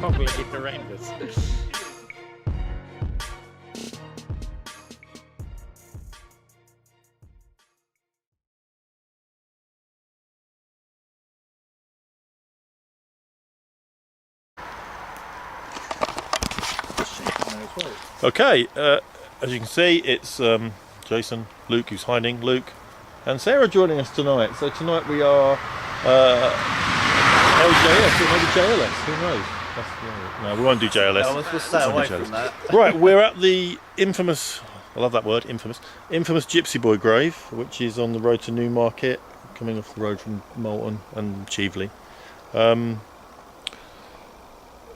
Probably horrendous. Okay, as you can see, it's Jason, Luke who's hiding, Luke, and Sarah joining us tonight. So tonight we are LJS or maybe JLS, who knows? No, we won't do JLS. No, we'll stay away from that. Right, we're at the infamous, I love that word, infamous Gypsy Boy grave, which is on the road to Newmarket, coming off the road from Moulton and Cheveley.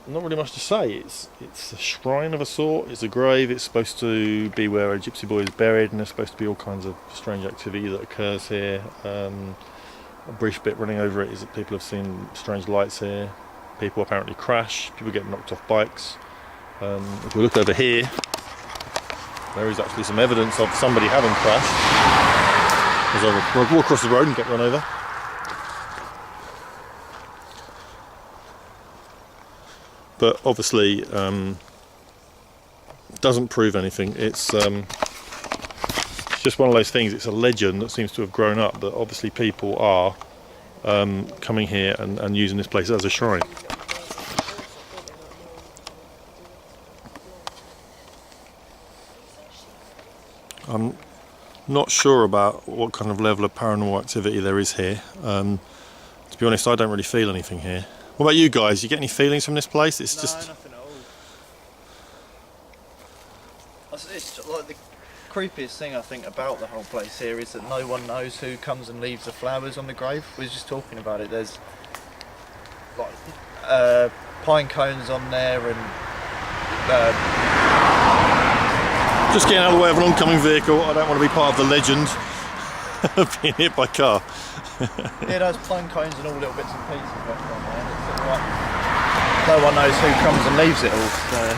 Not really much to say. It's a shrine of a sort. It's a grave. It's supposed to be where a gypsy boy is buried, and there's supposed to be all kinds of strange activity that occurs here. A brief bit running over it is that people have seen strange lights here. People apparently crash. People get knocked off bikes. If we look over here, there is actually some evidence of somebody having crashed. As I walk across the road and get run over. But obviously doesn't prove anything. It's just one of those things. It's a legend that seems to have grown up, but obviously people are coming here and using this place as a shrine. I'm not sure about what kind of level of paranormal activity there is here. To be honest, I don't really feel anything here. What about you guys? You get any feelings from this place? It's just nothing at all. It's like the creepiest thing I think about the whole place here is that no one knows who comes and leaves the flowers on the grave. We were just talking about it. There's like pine cones on there and just getting out of the way of an oncoming vehicle. I don't want to be part of the legend of being hit by a car. Yeah, those pine cones and all little bits and pieces left on there. Like, no one knows who comes and leaves it all. So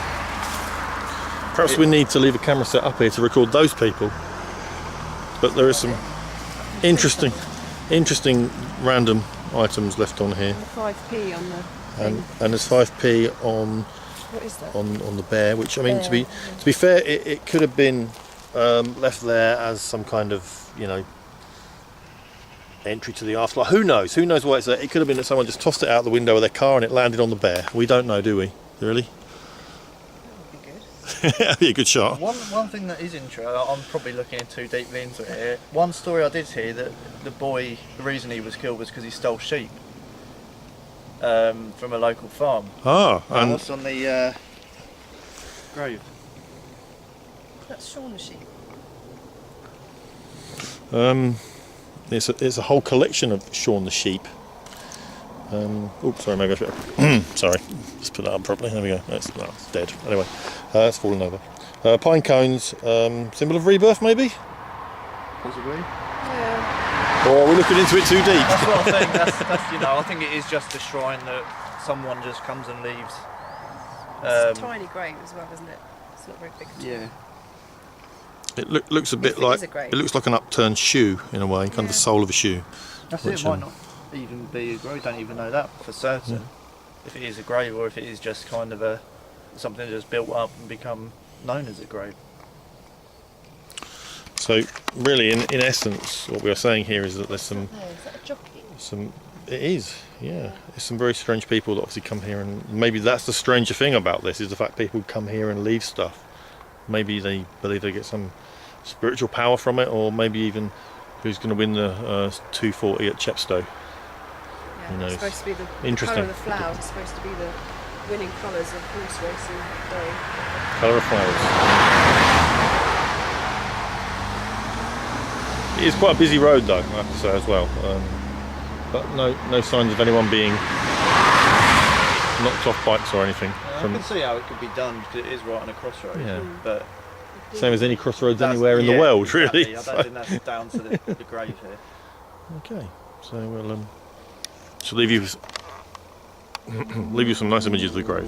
perhaps we need to leave a camera set up here to record those people. But there is some interesting random items left on here. 5p on the and there's 5p on what is that? on the bear, which I mean to be fair, it could have been left there as some kind of, you know, entry to the afterlife. Who knows why it's there. It could have been that someone just tossed it out the window of their car and it landed on the bear. We don't know, do we? Really? That'd be a good shot. One thing that is interesting, I'm probably looking too deeply into it here. One story I did hear that the boy, the reason he was killed was because he stole sheep from a local farm. Ah, and what's on the grave? That's Shaun the sheep. It's a whole collection of Shaun the sheep. Oops, sorry, maybe I should. Sorry, just put that up properly. There we go. It's dead. Anyway, it's fallen over. Pine cones, symbol of rebirth, maybe. Possibly. Yeah. Or are we looking into it too deep? That's what I think. That's you know, I think it is just a shrine that someone just comes and leaves. It's a tiny grave as well, isn't it? It's not very big. Yeah. It looks a bit like it looks like an upturned shoe in a way, kind of the sole of a shoe. That's it. It might not even be a grave. Don't even know that for certain. Yeah. If it is a grave or if it is just kind of something that's built up and become known as a grave. So really, in essence, what we are saying here is that there's some. Is that a jockey? It is, yeah. There's some very strange people that obviously come here, and maybe that's the stranger thing about this is the fact people come here and leave stuff. Maybe they believe they get some spiritual power from it, or maybe even who's going to win the 240 at Chepstow. Yeah, Who knows? It's supposed to be the Interesting. colour of the flowers. It's supposed to be the winning colours of horse racing day. Colour of flowers. It's quite a busy road though, I have to say as well. But no signs of anyone being knocked off bikes or anything. I can see how it could be done because it is right on a crossroad. Yeah. But same as any crossroads that's- anywhere in the yeah, world, exactly. really. I don't think that's down to the grave here. Okay, so we'll just leave you leave you some nice images of the grave.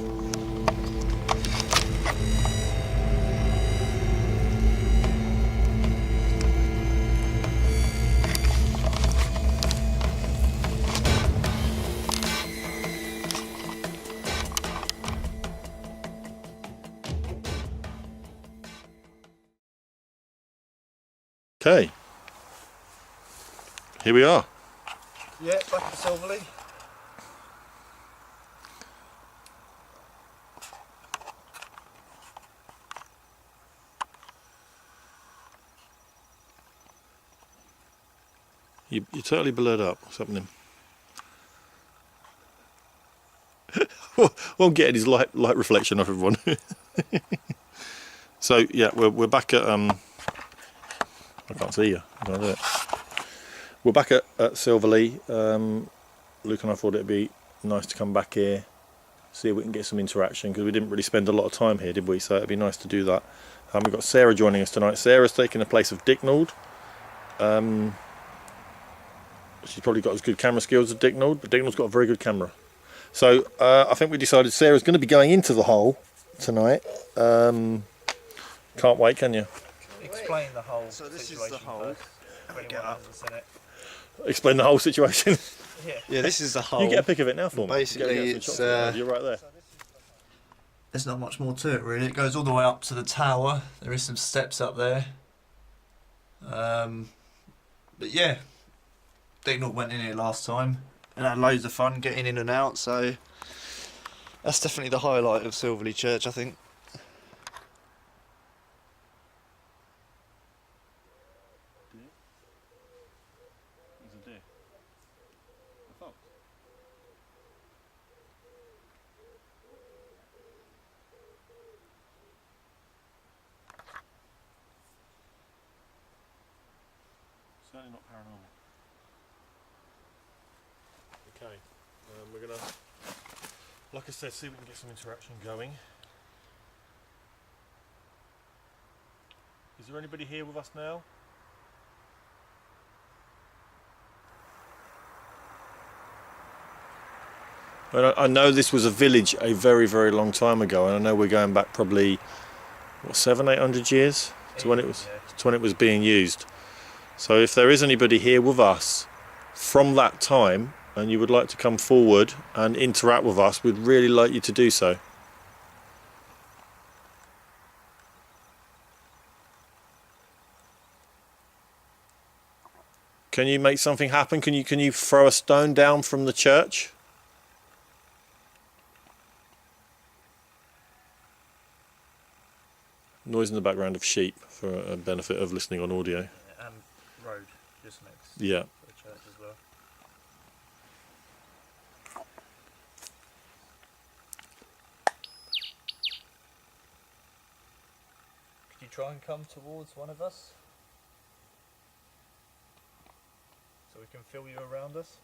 Okay, here we are. Yeah, back at Silverley. You're totally blurred up. What's happening? Won't get his light reflection off everyone. So yeah, we're back at I can't see you. I can't do it. We're back at Silverley. Luke and I thought it'd be nice to come back here, see if we can get some interaction, because we didn't really spend a lot of time here, did we? So it'd be nice to do that. We've got Sarah joining us tonight. Sarah's taking the place of Dicknold. She's probably got as good camera skills as Dicknold, but Dicknold's got a very good camera. So I think we decided Sarah's going to be going into the hole tonight. Can't wait, can you? Explain the whole So this is situation the hole. first, for anyone who hasn't seen it. Explain the whole situation. Yeah. Yeah, this is the hole. You get a pic of it now for me. Basically, Get some it's, shots of it. You're right there. There's not much more to it really. It goes all the way up to the tower. There is some steps up there. But yeah, Dicknold went in here last time and had loads of fun getting in and out. So that's definitely the highlight of Silverley Church, I think. Certainly not paranormal. Okay, we're gonna, like I said, see if we can get some interaction going. Is there anybody here with us now? But I know this was a village a very, very long time ago, and I know we're going back probably what, 700-800 years to when it was being used. So if there is anybody here with us from that time and you would like to come forward and interact with us, we'd really like you to do so. Can you make something happen? Can you throw a stone down from the church? Noise in the background of sheep for a benefit of listening on audio. And road just next Yeah. to the church as well. Could you try and come towards one of us? So we can feel you around us?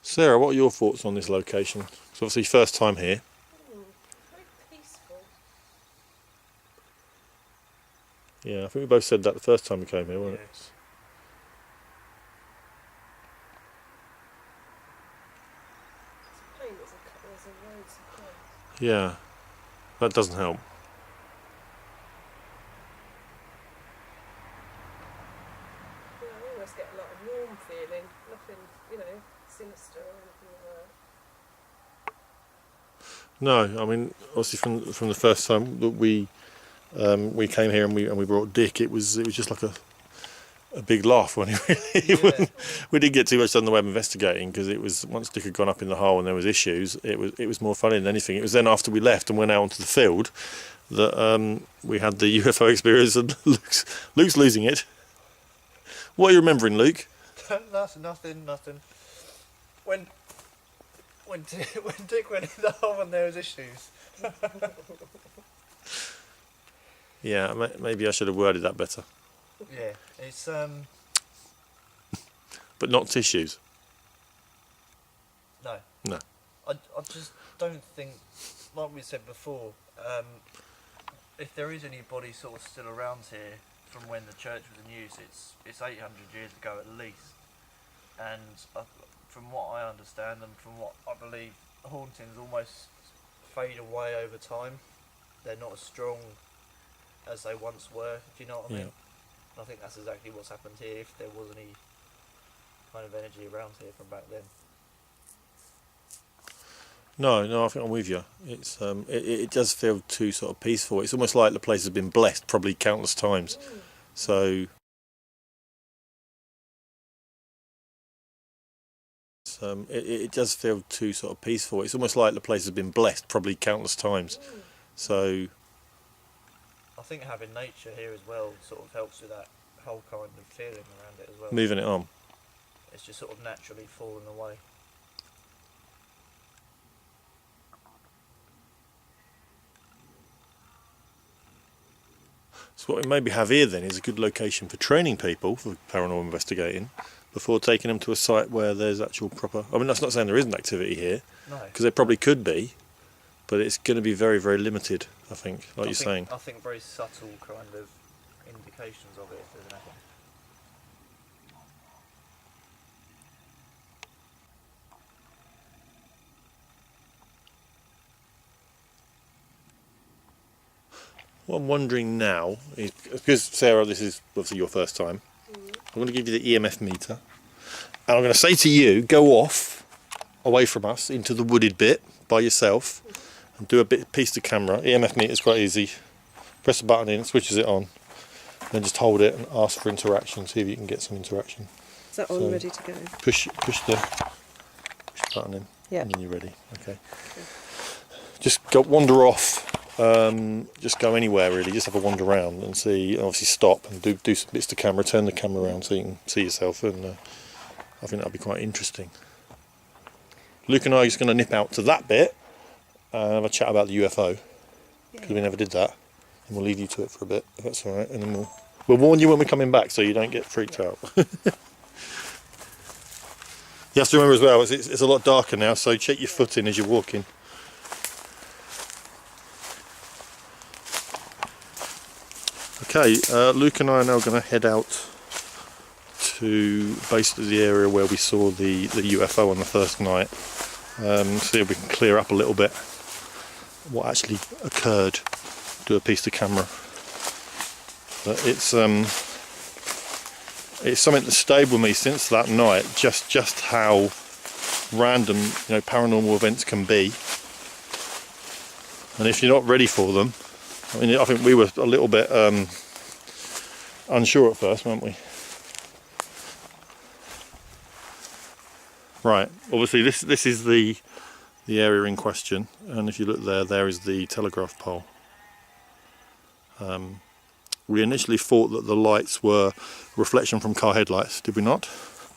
Sarah, what are your thoughts on this location? It's obviously first time here. Very peaceful. Yeah, I think we both said that the first time we came here, wasn't it? It's a pain there's a road so close. Yeah, that doesn't help. Yeah, I almost get a lot of warm feeling. Nothing, sinister or anything like that. No, I mean, obviously from the first time that we came here and we brought Dick, it was just like a big laugh when Yeah. when we didn't get too much done the web investigating, because it was, once Dick had gone up in the hole and there was issues, it was more funny than anything. It was then after we left and went out onto the field that we had the UFO experience, and Luke's losing it. What are you remembering, Luke? Nothing. When Dick went in the hole and there was issues. Yeah, maybe I should have worded that better. Yeah, it's But not tissues. no. No. I just don't think, like we said before, if there is anybody sort of still around here from when the church was in use, it's 800 years ago at least. And from what I understand and from what I believe, hauntings almost fade away over time. They're not as strong as they once were, if you know what I mean. Yeah. I think that's exactly what's happened here, if there was any kind of energy around here from back then. No, I think I'm with you. It's it does feel too sort of peaceful. It's almost like the place has been blessed probably countless times. So it does feel too sort of peaceful. It's almost like the place has been blessed probably countless times. So I think having nature here as well sort of helps with that whole kind of feeling around it as well. moving it on. It's just sort of naturally falling away. So what we maybe have here then is a good location for training people for paranormal investigating before taking them to a site where there's actual proper... I mean, that's not saying there isn't activity here, No. because there probably could be, but it's going to be very, very limited, I think, like you're saying. I think very subtle kind of indications of it, if there's anything. What I'm wondering now is, because Sarah, this is obviously your first time, I'm going to give you the EMF meter, and I'm going to say to you, go off away from us into the wooded bit by yourself and do a piece to camera. EMF meter is quite easy. Press the button in, it switches it on, then just hold it and ask for interaction, see if you can get some interaction. Is that on ready to go? Push the button in, Yeah. and then you're ready. Okay. Just go wander off. Just go anywhere really. Just have a wander around and see. Obviously, stop and do some bits to camera. Turn the camera around so you can see yourself, and I think that'll be quite interesting. Luke and I are just going to nip out to that bit and have a chat about the UFO, because we never did that, and we'll leave you to it for a bit, if that's all right. And then we'll warn you when we're coming back so you don't get freaked out. You have to remember as well, it's a lot darker now, so check your foot in as you're walking. Okay, Luke and I are now going to head out to basically the area where we saw the UFO on the first night. See if we can clear up a little bit what actually occurred. Do a piece to camera. But it's something that stayed with me since that night. Just how random, paranormal events can be, and if you're not ready for them. I mean, I think we were a little bit unsure at first, weren't we? Right. Obviously, this is the area in question, and if you look there is the telegraph pole. We initially thought that the lights were reflection from car headlights. Did we not?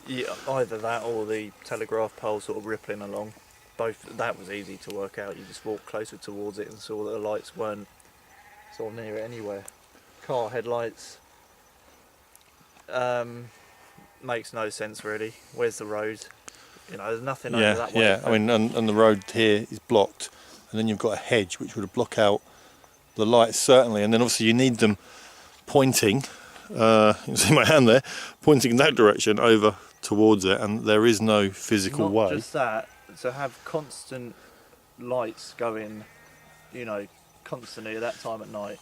Yeah, either that or the telegraph pole sort of rippling along. Both. That was easy to work out. You just walked closer towards it and saw that the lights weren't sort of near it anywhere. Car headlights makes no sense really. Where's the road? There's nothing over that way. Yeah. I mean, and the road here is blocked, and then you've got a hedge which would block out the lights certainly, and then obviously you need them pointing. You can see my hand there, pointing in that direction over towards it, and there is no physical way. Not just that, to have constant lights going, constantly at that time at night,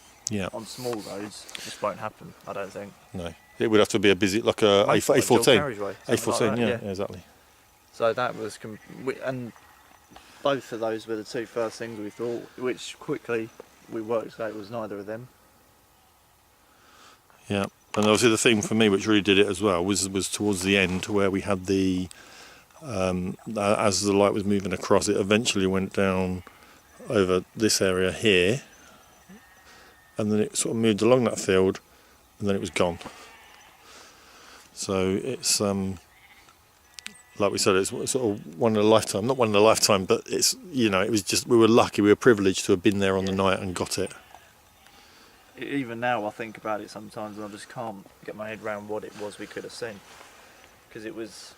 on small roads, just won't happen, I don't think. No, it would have to be a busy, like a A14. A14, yeah, exactly. So that was, and both of those were the two first things we thought, which quickly we worked out was neither of them. Yeah, And obviously the thing for me which really did it as well was towards the end, where we had the as the light was moving across, it eventually went down over this area here, and then it sort of moved along that field, and then it was gone. So it's like we said, it's sort of one in a lifetime. Not one in a lifetime, but it's, you know, it was just, we were lucky, we were privileged to have been there on the night and got it. Even now I think about it sometimes and I just can't get my head around what it was we could have seen, because it was,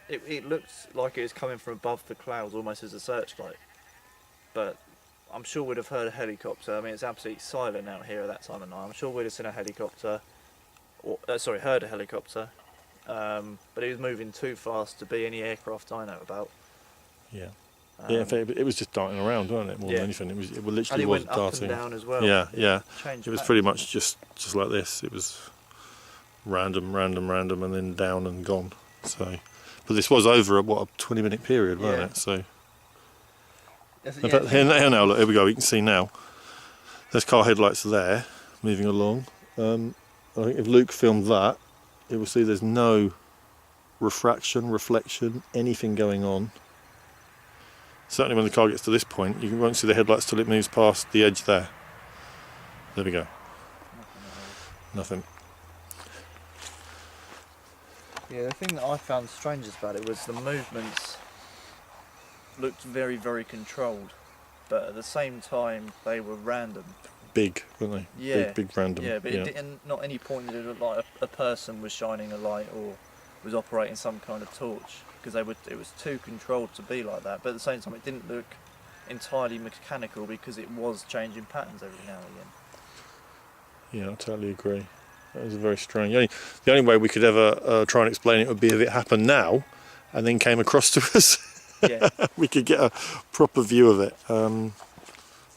it looked like it was coming from above the clouds almost as a searchlight, but I'm sure we'd have heard a helicopter. I mean, it's absolutely silent out here at that time of night. I'm sure we'd have seen a helicopter, or heard a helicopter, but it was moving too fast to be any aircraft I know about. Yeah. Yeah, in fact, it was just darting around, wasn't it? More than anything, it literally and it was went darting. up and down as well. Yeah, yeah. Changed It was patterns. pretty much just like this. It was random, and then down and gone. So, but this was over a 20-minute period, wasn't it? So, in fact, here now, look, here we go. You can see now. There's car headlights there, moving along. I think if Luke filmed that, you will see there's no reflection, anything going on. Certainly when the car gets to this point, you won't see the headlights till it moves past the edge there. There we go. Nothing. Yeah, the thing that I found strangest about it was the movements looked very, very controlled, but at the same time they were random. Big, weren't they? Yeah. Big random. Yeah, but it didn't, not any point did it look like a person was shining a light or was operating some kind of torch, because it was too controlled to be like that. But at the same time, it didn't look entirely mechanical because it was changing patterns every now and again. Yeah, I totally agree. That was very strange. The only way we could ever try and explain it would be if it happened now and then came across to us. Yeah. We could get a proper view of it.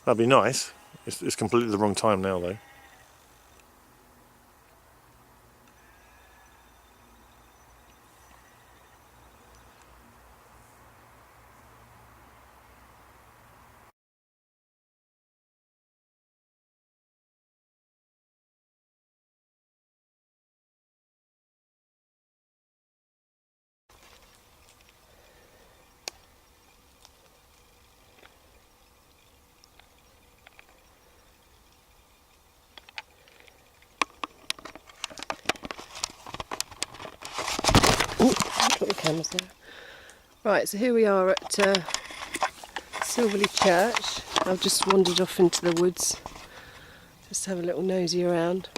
That'd be nice. It's completely the wrong time now, though. Got the cameras there. Right, so here we are at Silverley Church. I've just wandered off into the woods just to have a little nosy around.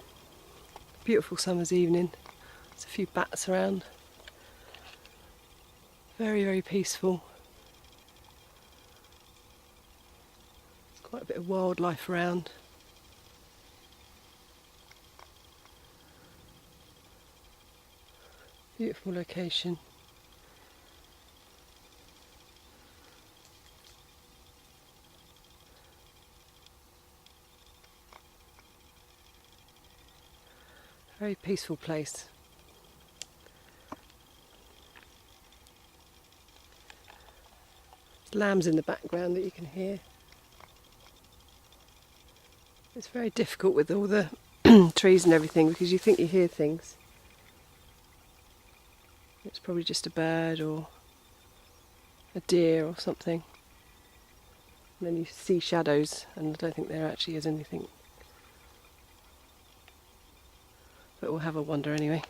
Beautiful summer's evening. There's a few bats around. Very, very peaceful. There's quite a bit of wildlife around. Beautiful location. Very peaceful place. There's lambs in the background that you can hear. It's very difficult with all the trees and everything because you think you hear things. It's probably just a bird or a deer or something. And then you see shadows and I don't think there actually is anything. But we'll have a wander anyway.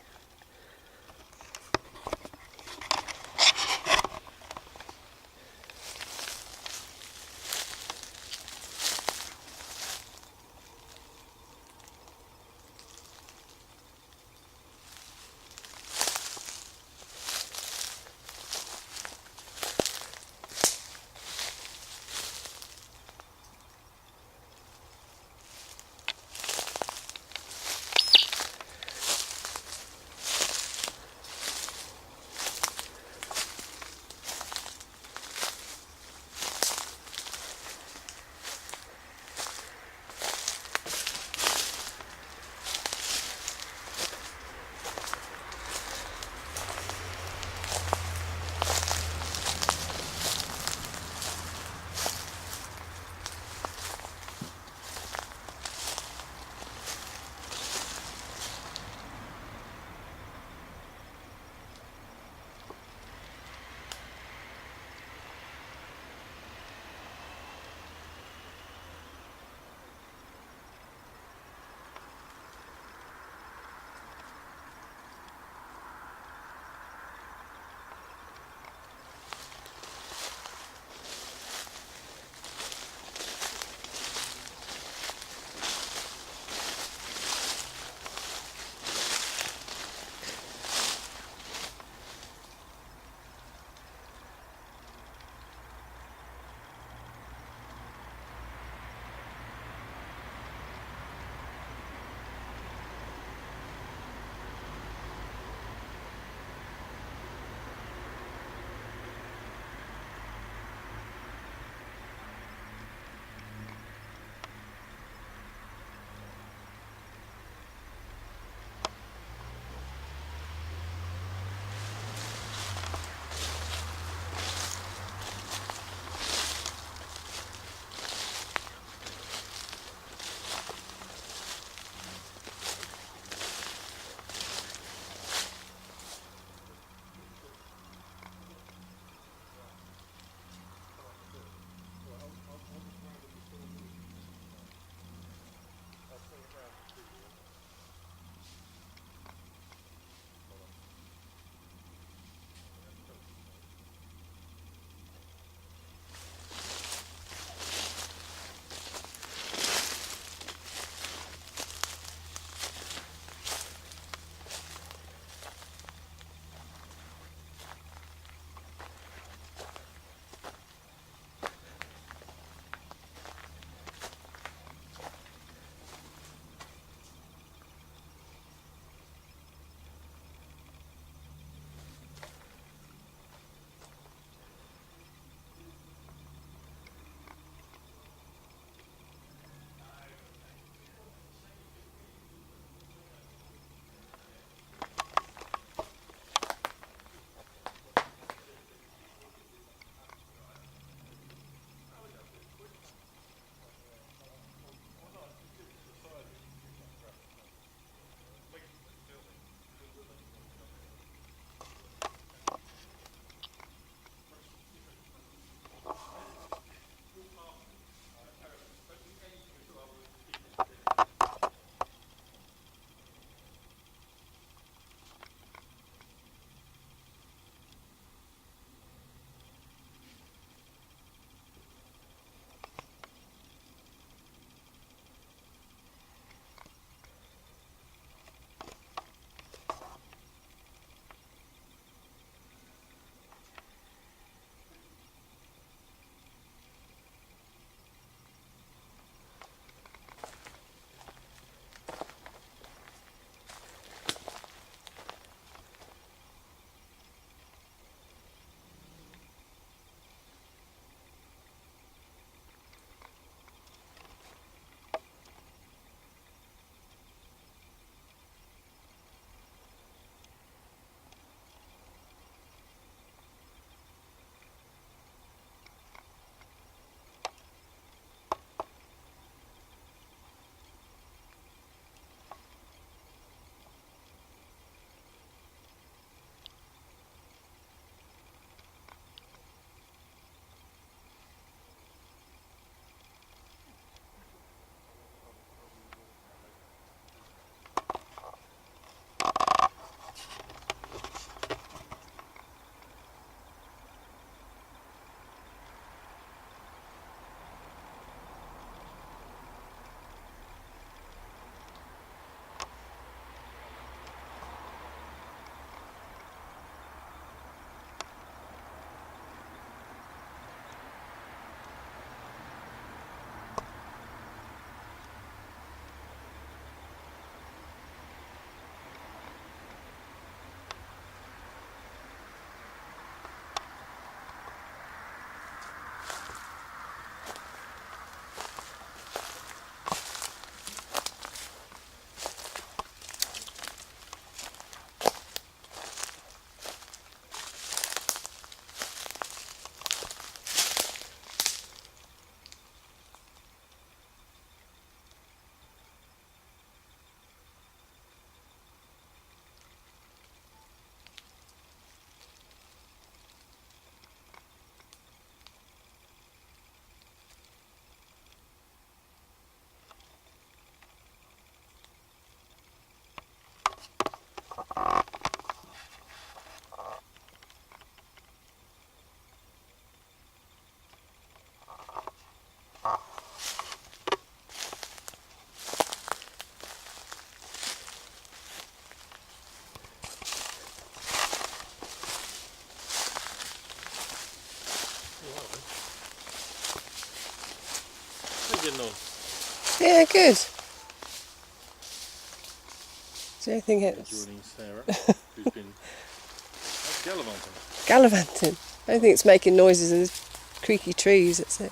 How you getting on? Yeah, good. Is there anything else? Joining Sarah, who's been gallivanting. Gallivanting. I don't think it's making noises in the creaky trees, that's it.